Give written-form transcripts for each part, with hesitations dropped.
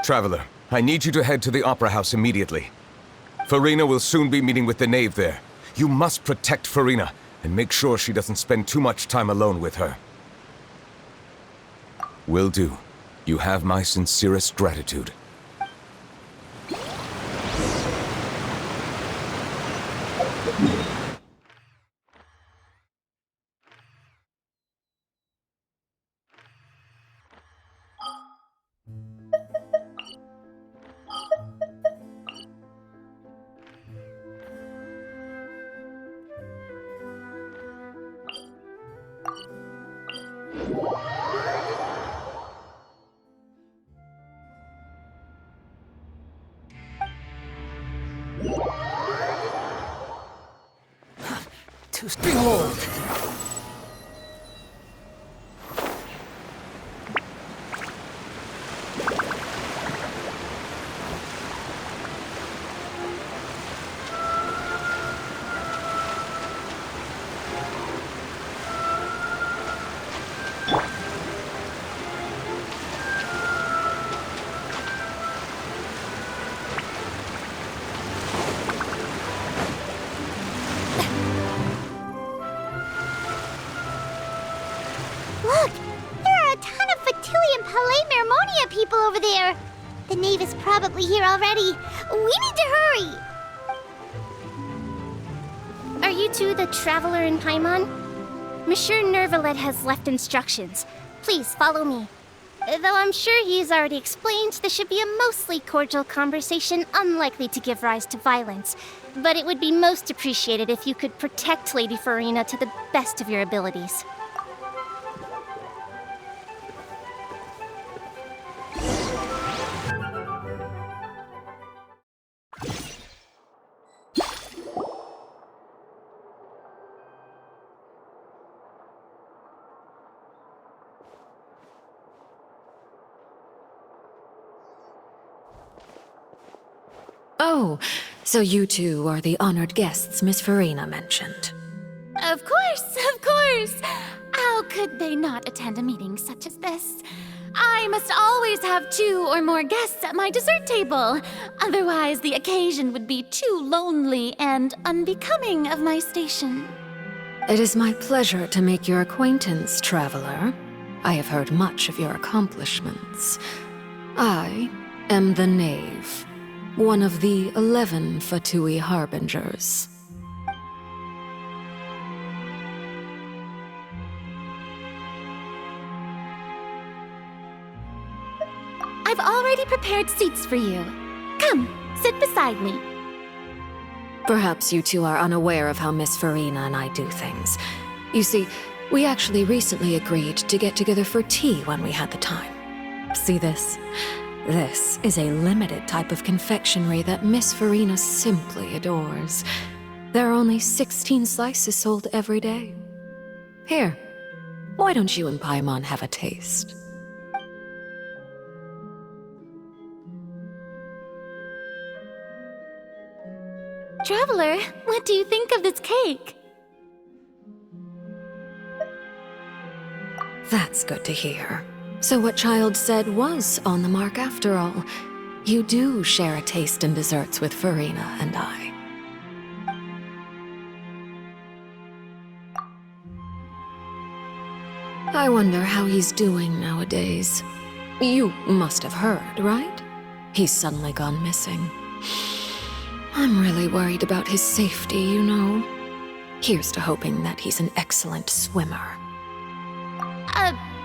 Traveler, I need you to head to the Opera House immediately. Furina will soon be meeting with the Knave there. You must protect Furina, and make sure she doesn't spend too much time alone with her. Will do. You have my sincerest gratitude. Behold! Look! There are a ton of Fatui and Palais Mermonia people over there! The Knave is probably here already. We need to hurry! Are you two the Traveler and Paimon? Monsieur Nervalet has left instructions. Please follow me. Though I'm sure he's already explained, this should be a mostly cordial conversation, unlikely to give rise to violence. But it would be most appreciated if you could protect Lady Furina to the best of your abilities. Oh, so you two are the honored guests Miss Furina mentioned. Of course, of course! How could they not attend a meeting such as this? I must always have 2 or more guests at my dessert table. Otherwise, the occasion would be too lonely and unbecoming of my station. It is my pleasure to make your acquaintance, Traveler. I have heard much of your accomplishments. I am the Knave, one of the 11 Fatui Harbingers. I've already prepared seats for you. Come, sit beside me. Perhaps you two are unaware of how Miss Furina and I do things. You see, we actually recently agreed to get together for tea when we had the time. See this? This is a limited type of confectionery that Miss Furina simply adores. There are only 16 slices sold every day. Here, why don't you and Paimon have a taste? Traveler, what do you think of this cake? That's good to hear. So what Child said was on the mark after all. You do share a taste in desserts with Furina and I. I wonder how he's doing nowadays. You must have heard, right? He's suddenly gone missing. I'm really worried about his safety, you know. Here's to hoping that he's an excellent swimmer.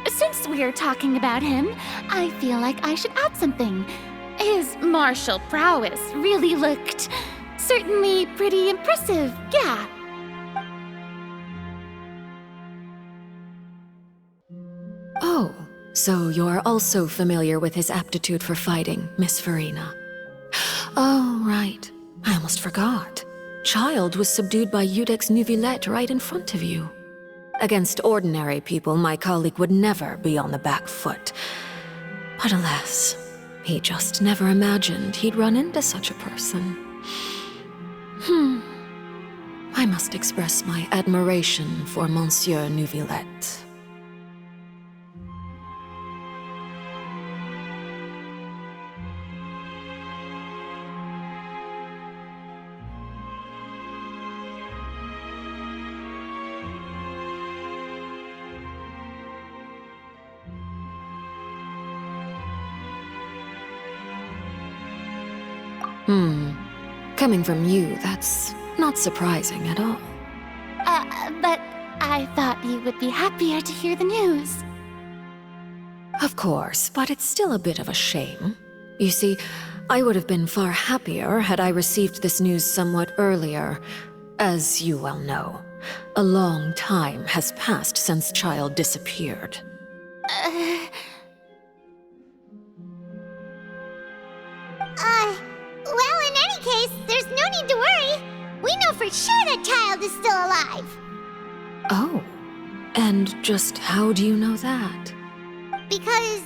Since we're talking about him, I feel like I should add something. His martial prowess really looked certainly pretty impressive, yeah. Oh, so you're also familiar with his aptitude for fighting, Miss Furina. Oh, right. I almost forgot. Child was subdued by Udex Nuvillette right in front of you. Against ordinary people, my colleague would never be on the back foot. But alas, he just never imagined he'd run into such a person. I must express my admiration for Monsieur Nuvillette. Coming from you, that's not surprising at all. But I thought you would be happier to hear the news. Of course, but it's still a bit of a shame. You see, I would have been far happier had I received this news somewhat earlier. As you well know, a long time has passed since Child disappeared. Well, in any case, there's no need to worry. We know for sure that Child is still alive. Oh, and just how do you know that? Because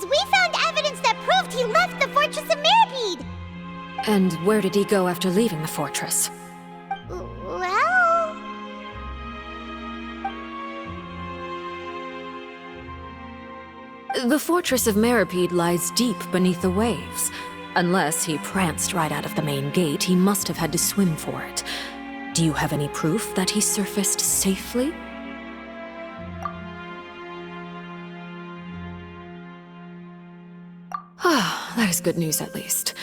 we found evidence that proved he left the Fortress of Mirapede. And where did he go after leaving the fortress? Well... The Fortress of Mirapede lies deep beneath the waves. Unless he pranced right out of the main gate, he must have had to swim for it. Do you have any proof that he surfaced safely? Ah, that is good news at least.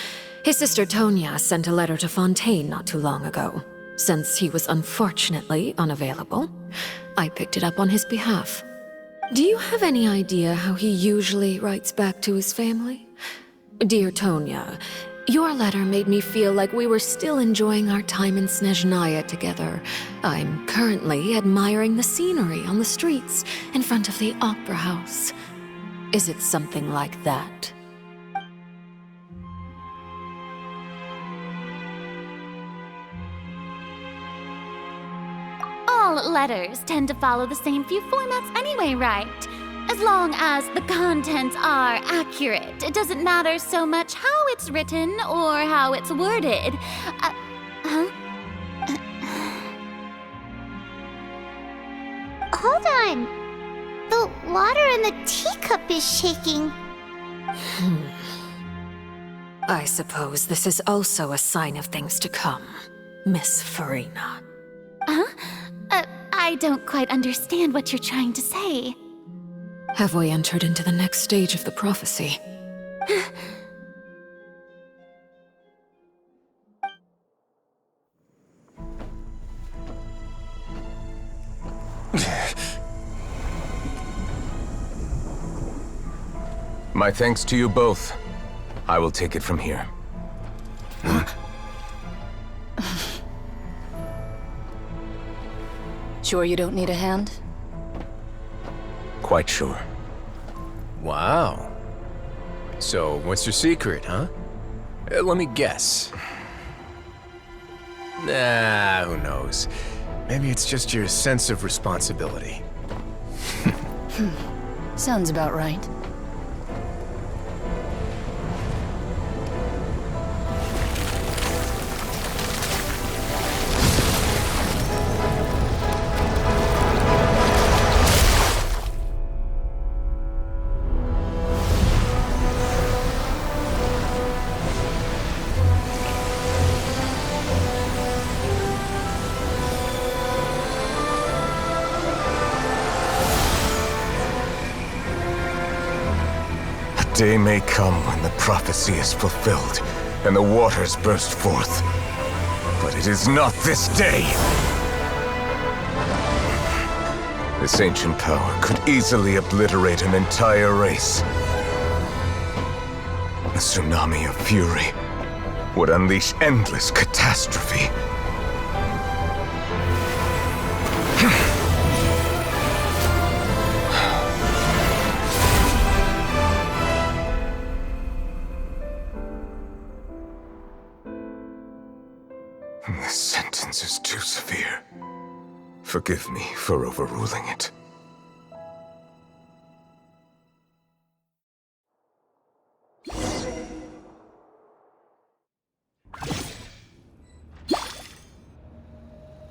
His sister Tonya sent a letter to Fontaine not too long ago. Since he was unfortunately unavailable, I picked it up on his behalf. Do you have any idea how he usually writes back to his family? Dear Tonya, your letter made me feel like we were still enjoying our time in Snezhnaya together. I'm currently admiring the scenery on the streets in front of the opera house. Is it something like that? All letters tend to follow the same few formats anyway, right? As long as the contents are accurate, it doesn't matter so much how it's written or how it's worded. Hold on. The water in the teacup is shaking. I suppose this is also a sign of things to come, Miss Furina. I don't quite understand what you're trying to say. Have we entered into the next stage of the prophecy? My thanks to you both. I will take it from here. Sure you don't need a hand? Quite sure. Wow. So, what's your secret, huh? Let me guess. Nah, who knows? Maybe it's just your sense of responsibility. Sounds about right. Day may come when the prophecy is fulfilled, and the waters burst forth. But it is not this day! This ancient power could easily obliterate an entire race. A tsunami of fury would unleash endless catastrophe. This sentence is too severe. Forgive me for overruling it.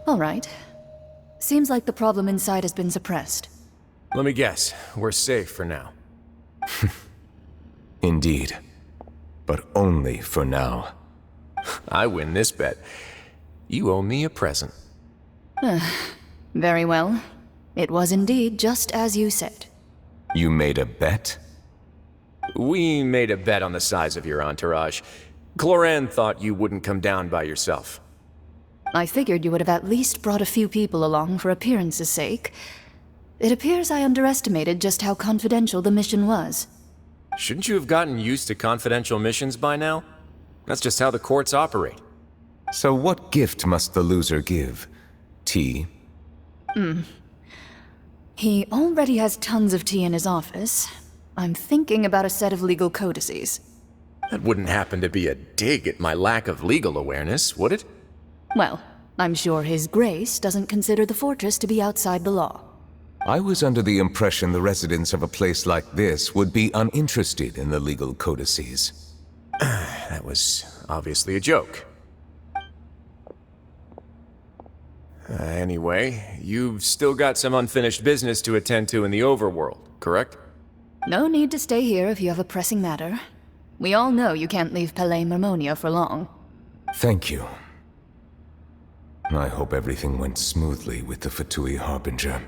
All right. Seems like the problem inside has been suppressed. Let me guess, we're safe for now. Indeed. But only for now. I win this bet. You owe me a present. Very well. It was indeed just as you said. You made a bet? We made a bet on the size of your entourage. Cloran thought you wouldn't come down by yourself. I figured you would have at least brought a few people along for appearance's sake. It appears I underestimated just how confidential the mission was. Shouldn't you have gotten used to confidential missions by now? That's just how the courts operate. So what gift must the loser give? Tea? He already has tons of tea in his office. I'm thinking about a set of legal codices. That wouldn't happen to be a dig at my lack of legal awareness, would it? Well, I'm sure His Grace doesn't consider the fortress to be outside the law. I was under the impression the residents of a place like this would be uninterested in the legal codices. That was obviously a joke. Anyway, you've still got some unfinished business to attend to in the overworld, correct? No need to stay here if you have a pressing matter. We all know you can't leave Palais Marmonia for long. Thank you. I hope everything went smoothly with the Fatui Harbinger.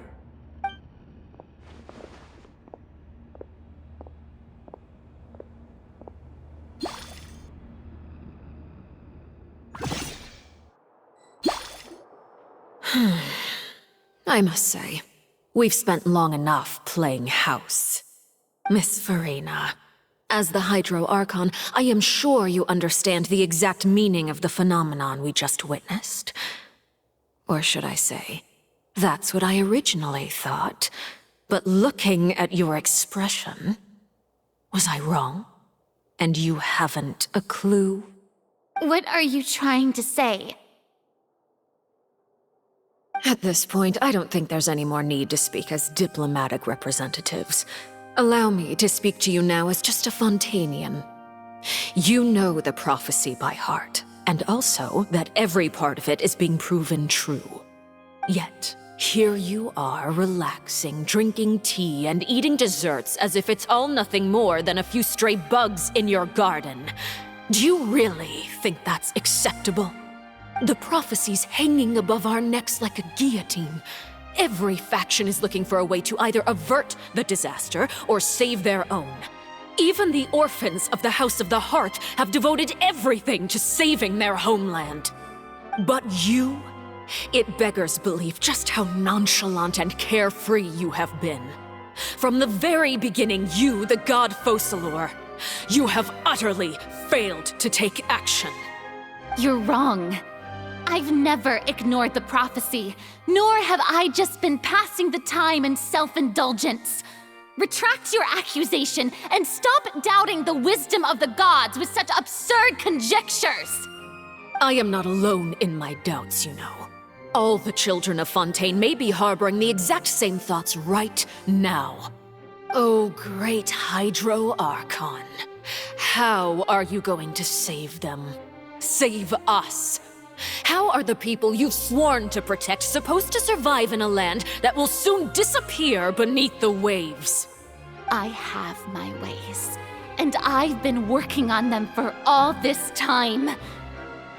I must say, we've spent long enough playing house. Miss Furina, as the Hydro Archon, I am sure you understand the exact meaning of the phenomenon we just witnessed. Or should I say, that's what I originally thought. But looking at your expression, was I wrong? And you haven't a clue? What are you trying to say? At this point, I don't think there's any more need to speak as diplomatic representatives. Allow me to speak to you now as just a Fontanian. You know the prophecy by heart, and also that every part of it is being proven true. Yet, here you are relaxing, drinking tea, and eating desserts as if it's all nothing more than a few stray bugs in your garden. Do you really think that's acceptable? The prophecy's hanging above our necks like a guillotine. Every faction is looking for a way to either avert the disaster or save their own. Even the orphans of the House of the Hearth have devoted everything to saving their homeland. But you? It beggars belief just how nonchalant and carefree you have been. From the very beginning, you, the god Focalor, you have utterly failed to take action. You're wrong. I've never ignored the prophecy, nor have I just been passing the time in self-indulgence. Retract your accusation and stop doubting the wisdom of the gods with such absurd conjectures. I am not alone in my doubts, you know. All the children of Fontaine may be harboring the exact same thoughts right now. Oh, great Hydro Archon. How are you going to save them? Save us? How are the people you've sworn to protect supposed to survive in a land that will soon disappear beneath the waves? I have my ways, and I've been working on them for all this time.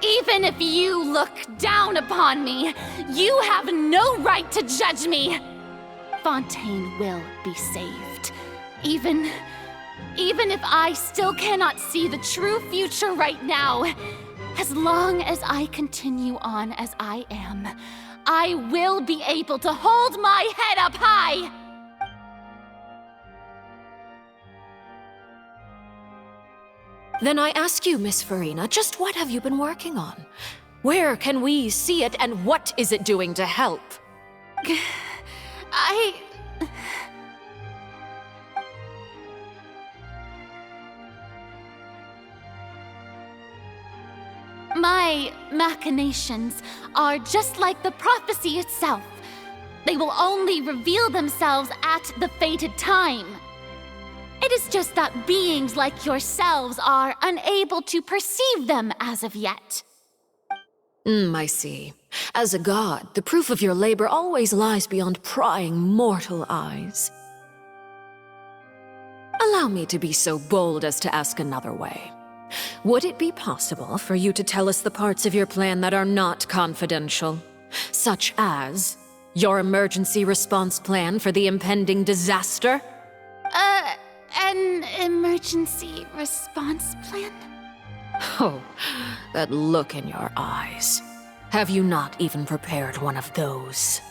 Even if you look down upon me, you have no right to judge me. Fontaine will be saved. Even if I still cannot see the true future right now, as long as I continue on as I am, I will be able to hold my head up high! Then I ask you, Miss Furina, just what have you been working on? Where can we see it, and what is it doing to help? My machinations are just like the prophecy itself. They will only reveal themselves at the fated time. It is just that beings like yourselves are unable to perceive them as of yet. I see. As a god, the proof of your labor always lies beyond prying mortal eyes. Allow me to be so bold as to ask another way. Would it be possible for you to tell us the parts of your plan that are not confidential? Such as your emergency response plan for the impending disaster? an emergency response plan? Oh, that look in your eyes. Have you not even prepared one of those?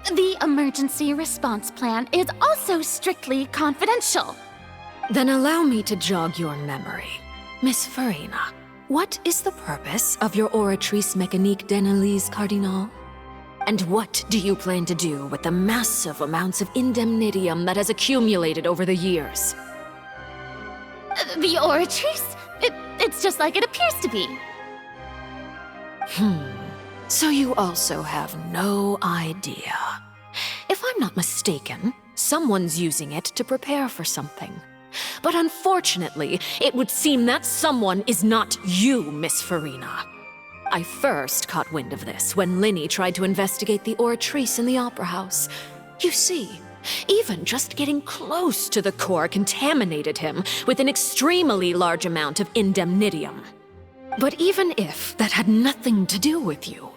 The emergency response plan is also strictly confidential. Then allow me to jog your memory. Miss Furina, what is the purpose of your Oratrice Mécanique d'Analyse Cardinal? And what do you plan to do with the massive amounts of indemnitium that has accumulated over the years? The Oratrice? It's just like it appears to be. So you also have no idea. If I'm not mistaken, someone's using it to prepare for something. But unfortunately, it would seem that someone is not you, Miss Furina. I first caught wind of this when Linny tried to investigate the Oratrice in the Opera House. You see, even just getting close to the core contaminated him with an extremely large amount of indemnitium. But even if that had nothing to do with you,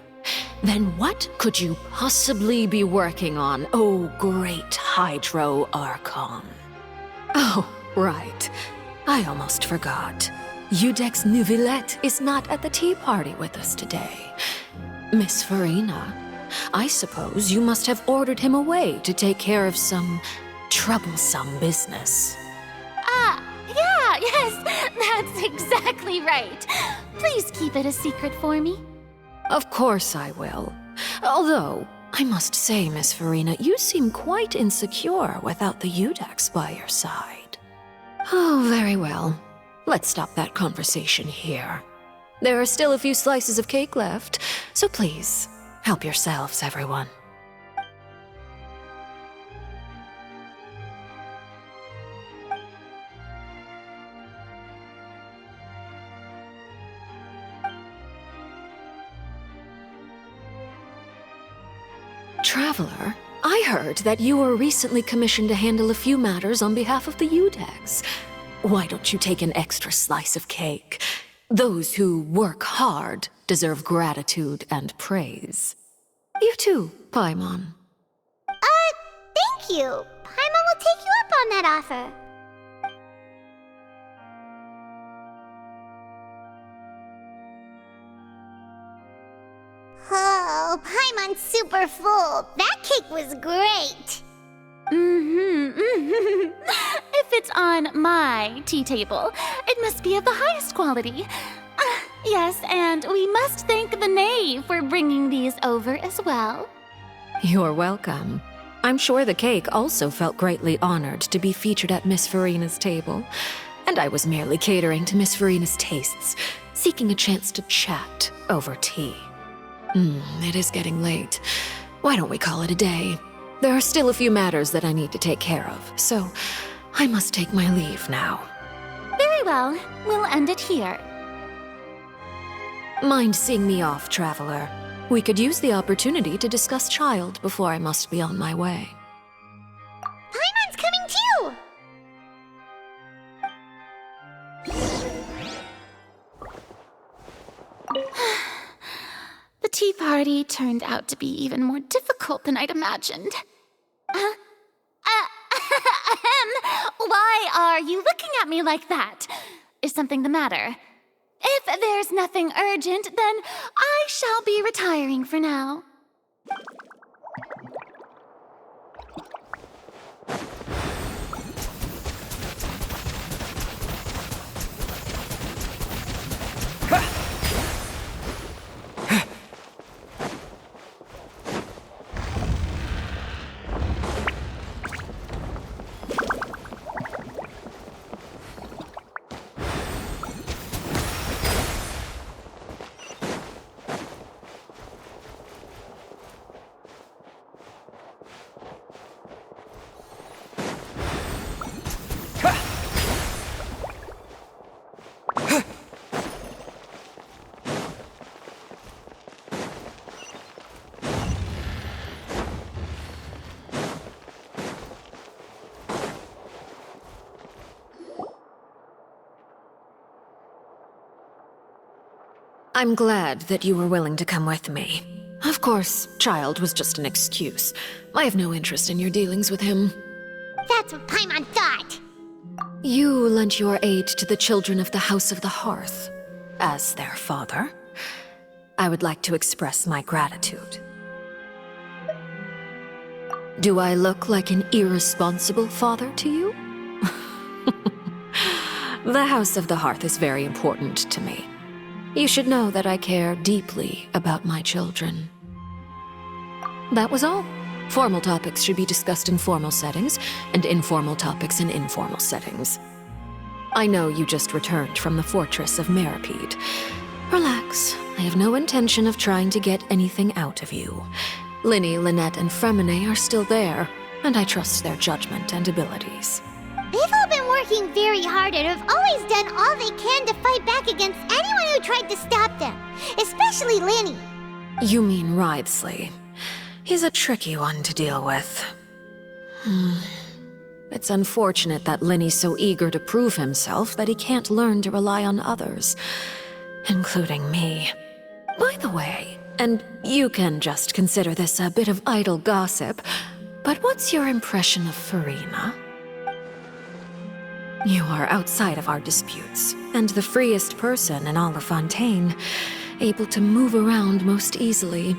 then what could you possibly be working on, oh great Hydro Archon? Oh, right. I almost forgot. Udex Neuvillette is not at the tea party with us today. Miss Furina, I suppose you must have ordered him away to take care of some troublesome business. Yes, that's exactly right. Please keep it a secret for me. Of course I will. Although, I must say, Miss Furina, you seem quite insecure without the Udex by your side. Oh, very well. Let's stop that conversation here. There are still a few slices of cake left, so please, help yourselves, everyone. Traveler, I heard that you were recently commissioned to handle a few matters on behalf of the Udex. Why don't you take an extra slice of cake? Those who work hard deserve gratitude and praise. You too, Paimon. Thank you. Paimon will take you up on that offer. Oh, Paimon's super full. That cake was great. If it's on my tea table, it must be of the highest quality. Yes, and we must thank the Knave for bringing these over as well. You're welcome. I'm sure the cake also felt greatly honored to be featured at Miss Furina's table. And I was merely catering to Miss Furina's tastes, seeking a chance to chat over tea. It is getting late. Why don't we call it a day? There are still a few matters that I need to take care of, so I must take my leave now. Very well, we'll end it here. Mind seeing me off, Traveler? We could use the opportunity to discuss Child before I must be on my way. Paimon's coming too. The tea party turned out to be even more difficult than I'd imagined. Why are you looking at me like that? Is something the matter? If there's nothing urgent, then I shall be retiring for now. I'm glad that you were willing to come with me. Of course, Child was just an excuse. I have no interest in your dealings with him. That's what Paimon thought. You lent your aid to the children of the House of the Hearth. As their father, I would like to express my gratitude. Do I look like an irresponsible father to you? The House of the Hearth is very important to me. You should know that I care deeply about my children. That was all. Formal topics should be discussed in formal settings, and informal topics in informal settings. I know you just returned from the fortress of Meripede. Relax. I have no intention of trying to get anything out of you. Linny, Lynette, and Fremine are still there, and I trust their judgment and abilities. They've all been working very hard and have always done all they can to fight back against anyone who tried to stop them, especially Linny. You mean Wriothesley. He's a tricky one to deal with. It's unfortunate that Linny's so eager to prove himself that he can't learn to rely on others, including me. By the way, and you can just consider this a bit of idle gossip, but what's your impression of Furina? You are outside of our disputes, and the freest person in all of Fontaine, able to move around most easily.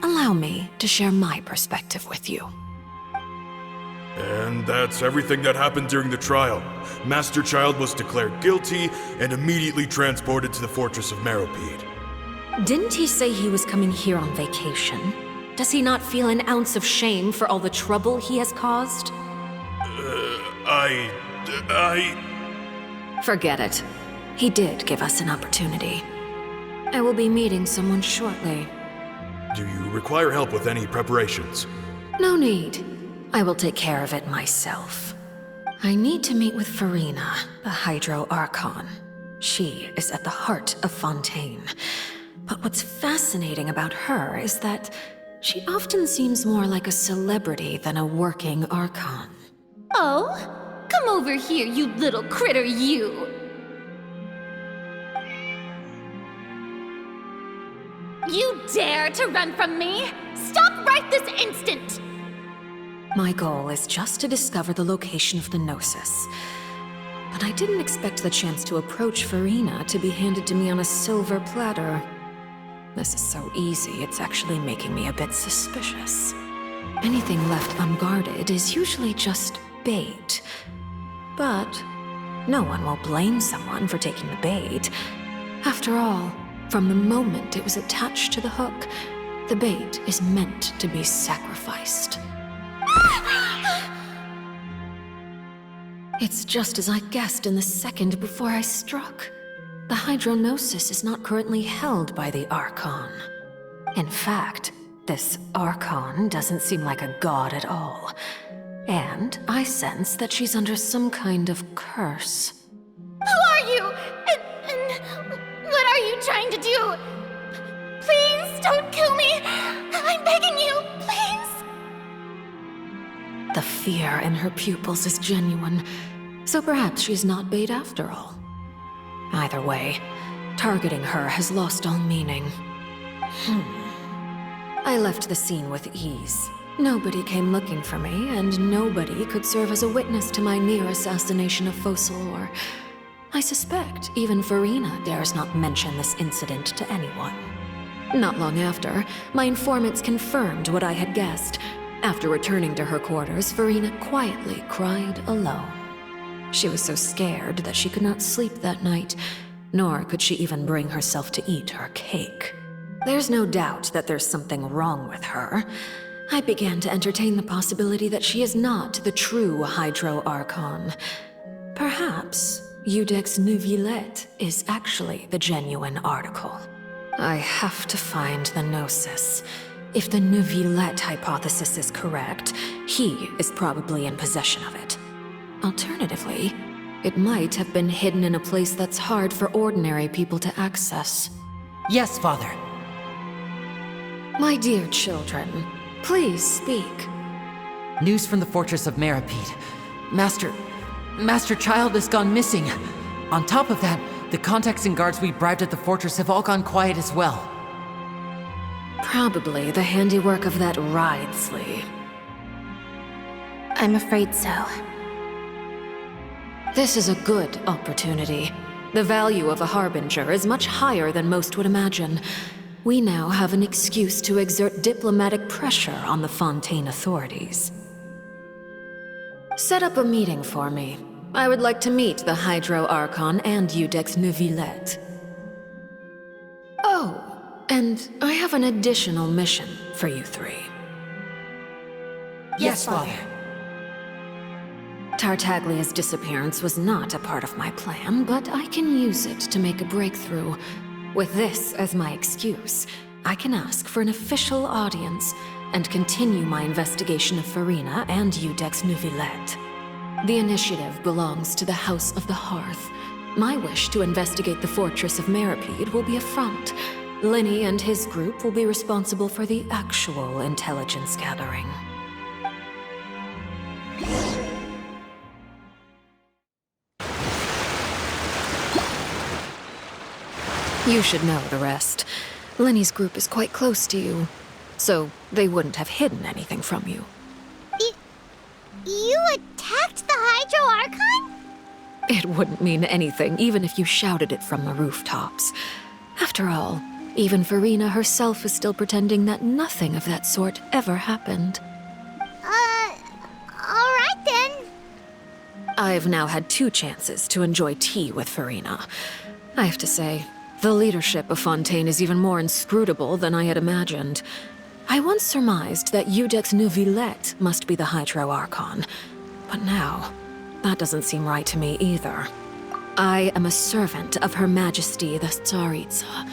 Allow me to share my perspective with you. And that's everything that happened during the trial. Master Child was declared guilty and immediately transported to the Fortress of Meripede. Didn't he say he was coming here on vacation? Does he not feel an ounce of shame for all the trouble he has caused? Forget it. He did give us an opportunity. I will be meeting someone shortly. Do you require help with any preparations? No need. I will take care of it myself. I need to meet with Furina, the Hydro Archon. She is at the heart of Fontaine. But what's fascinating about her is that she often seems more like a celebrity than a working Archon. Oh? Come over here, you little critter, you! You dare to run from me? Stop right this instant! My goal is just to discover the location of the Gnosis. But I didn't expect the chance to approach Furina to be handed to me on a silver platter. This is so easy, it's actually making me a bit suspicious. Anything left unguarded is usually just bait. But no one will blame someone for taking the bait. After all, from the moment it was attached to the hook, the bait is meant to be sacrificed. It's just as I guessed in the second before I struck. The Hydronosis is not currently held by the Archon. In fact, this Archon doesn't seem like a god at all. And I sense that she's under some kind of curse. Who are you? And what are you trying to do? Please don't kill me! I'm begging you, please! The fear in her pupils is genuine, so perhaps she's not bait after all. Either way, targeting her has lost all meaning. I left the scene with ease. Nobody came looking for me, and nobody could serve as a witness to my near assassination of Focalor. I suspect even Furina dares not mention this incident to anyone. Not long after, my informants confirmed what I had guessed. After returning to her quarters, Furina quietly cried alone. She was so scared that she could not sleep that night, nor could she even bring herself to eat her cake. There's no doubt that there's something wrong with her. I began to entertain the possibility that she is not the true Hydro Archon. Perhaps Eudex Neuvillette is actually the genuine article. I have to find the Gnosis. If the Neuvillette hypothesis is correct, he is probably in possession of it. Alternatively, it might have been hidden in a place that's hard for ordinary people to access. Yes, Father. My dear children, please speak. News from the Fortress of Meripede. Master Child has gone missing. On top of that, the contacts and guards we bribed at the fortress have all gone quiet as well. Probably the handiwork of that Wriothesley. I'm afraid so. This is a good opportunity. The value of a harbinger is much higher than most would imagine. We now have an excuse to exert diplomatic pressure on the Fontaine authorities. Set up a meeting for me. I would like to meet the Hydro Archon and Iudex Neuvillette. Oh, and I have an additional mission for you three. Yes, Father. Tartaglia's disappearance was not a part of my plan, but I can use it to make a breakthrough. With this as my excuse, I can ask for an official audience and continue my investigation of Furina and Iudex Neuvillette. The initiative belongs to the House of the Hearth. My wish to investigate the Fortress of Meripede will be a front. Linny and his group will be responsible for the actual intelligence gathering. You should know the rest. Linny's group is quite close to you, so they wouldn't have hidden anything from you. You attacked the Hydro Archon? It wouldn't mean anything, even if you shouted it from the rooftops. After all, even Furina herself is still pretending that nothing of that sort ever happened. Alright then. I've now had 2 chances to enjoy tea with Furina. I have to say, the leadership of Fontaine is even more inscrutable than I had imagined. I once surmised that Iudex Neuvillette must be the Hydro Archon, but now, that doesn't seem right to me either. I am a servant of Her Majesty the Tsaritsa.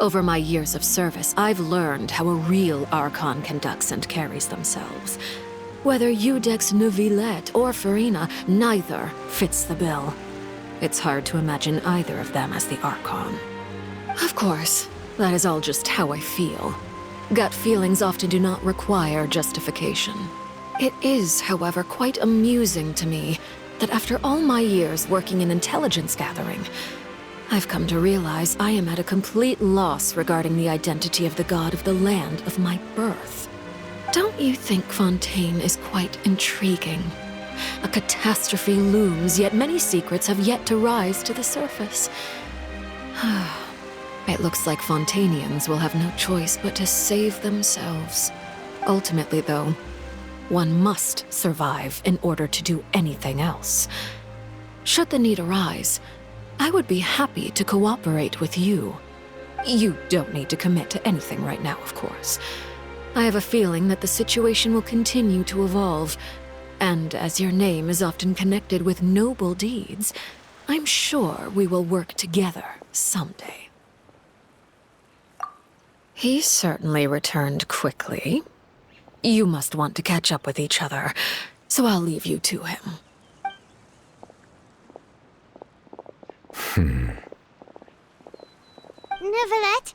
Over my years of service, I've learned how a real Archon conducts and carries themselves. Whether Iudex Neuvillette or Furina, neither fits the bill. It's hard to imagine either of them as the Archon. Of course, that is all just how I feel. Gut feelings often do not require justification. It is, however, quite amusing to me that after all my years working in intelligence gathering, I've come to realize I am at a complete loss regarding the identity of the god of the land of my birth. Don't you think Fontaine is quite intriguing? A catastrophe looms, yet many secrets have yet to rise to the surface. It looks like Fontainians will have no choice but to save themselves. Ultimately, though, one must survive in order to do anything else. Should the need arise, I would be happy to cooperate with you. You don't need to commit to anything right now, of course. I have a feeling that the situation will continue to evolve, and as your name is often connected with noble deeds, I'm sure we will work together someday. He certainly returned quickly. You must want to catch up with each other, so I'll leave you to him. Neuvillette,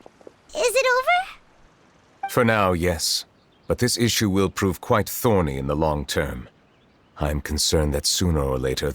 is it over? For now, yes. But this issue will prove quite thorny in the long term. I'm concerned that sooner or later